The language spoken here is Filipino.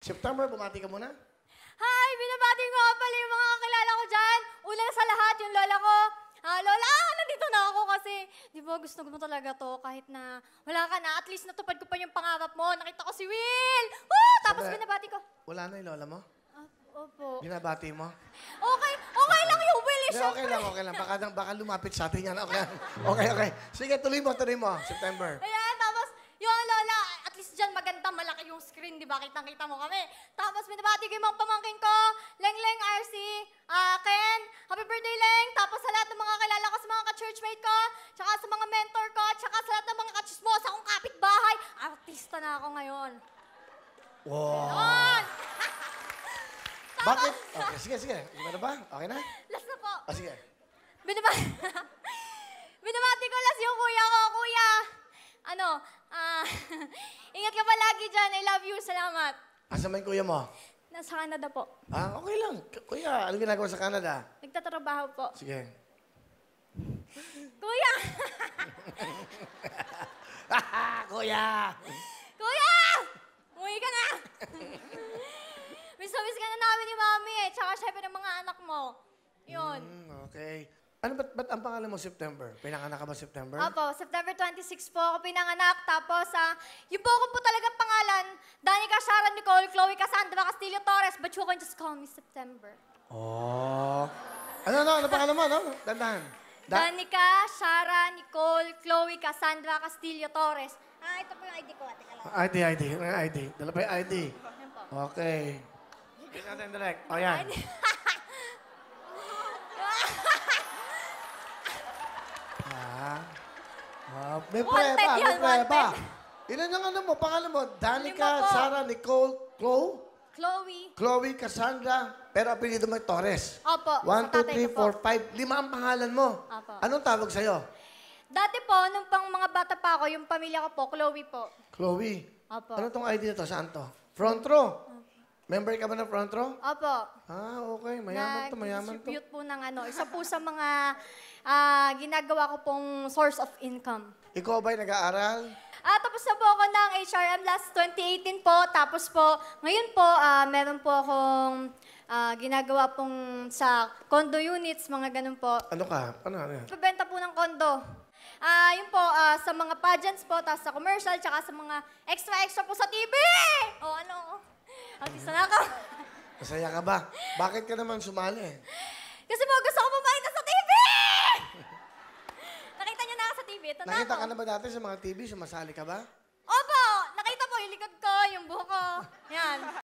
September, bumati ka muna. Hi! Binabati ko nga pala yung mga kakilala ko dyan. Una sa lahat, yung lola ko. Lola, nandito na ako kasi, di ba, gusto mo talaga to kahit na wala ka na. At least natupad ko pa yung pangarap mo. Nakita ko si Will! Woo! Tapos binabati ko. Wala na yung lola mo? Opo. Binabati mo? Okay lang yung Will eh, okay lang. Baka lumapit sa atin yan. Okay. Sige, tuloy mo. September. Ayan, tapos, yung lola, at least dyan maganda, malaki yung screen, di ba? Kitang-kita mo kami. Tapos, binabati ko yung mga pamangkin ko, Leng, RC, Ken, happy birthday, Leng. Tapos, sa lahat ng mga kilala ko, sa mga ka-churchmate ko, tsaka sa mga mentor ko, tsaka sa lahat ng mga ka-chismosa kong kapitbahay. Artista na ako ngayon. Wow. Ganon! Bakit? Okay, sige. Iba na ba? Okay na? Last na po. Sige. Binabati ko last yung kuya ko. Kuya, ingat ka palagi dyan. I love you. Salamat. Asa man yung kuya mo? Nasa Canada po. Okay lang. Kuya, ano ginagawa sa Canada? Nagtatrabaho po. Sige. Kuya! Kuya! Kuya! Umuwi ka na! Miss ka na namin ni Mami eh. Tsaka syempre ng mga anak mo. Yun. Okay. Ano ba't ang pangalan mo September? Pinanganak ka ba September? Opo, September 26 po ako pinanganak. Tapos, yung po ko po talaga pangalan, Danica Sharon Nicole, Chloe Cassandra Castillo Torres, but you can just call me September. Oh. Ano pangalan mo, no? Dandahan. Danica Sharon Nicole, Chloe Cassandra Castillo Torres. Ito po yung ID ko. Ate ka lang. ID. Dala pa yung ID. Yan po. Okay. Get natin direct. O, yan. May prueba. Ilan ang ano mo? Pangalan mo? Danica, Sarah, Nicole, Chloe, Cassandra, pero apelido mo Torres. Opo. 1, 2, 3, 4, 5. 5 ang pangalan mo. Opo. Anong tawag sa'yo? Dati po, nung pang mga bata pa ako, yung pamilya ko po, Chloe po. Chloe. Opo. Ano tong ID na to? Saan to? Front row. Member ka ba ng front row? Opo. Okay. Mayaman to. Nag-distribute po ng isa po sa mga ginagawa ko pong source of income. Ikaw ba'y nag-aaral? Tapos na po ako ng HRM last 2018 po. Tapos po, ngayon po, meron po akong ginagawa pong sa condo units, mga ganun po. Ano ka? Ano yan? Pabenta po ng condo. Yun po, sa mga pageants po, tapos sa commercial, tsaka sa mga extra po sa TV! Artista na ako. Masaya ka ba? Bakit ka naman sumali? Kasi po, gusto ko pumayag sa TV! Nakita niyo na ako sa TV. Ito na Nakita ako. ka na ba dati sa mga TV? Sumasali ka ba? Opo! Nakita po yung likod ko, yung buhok ko. Yan.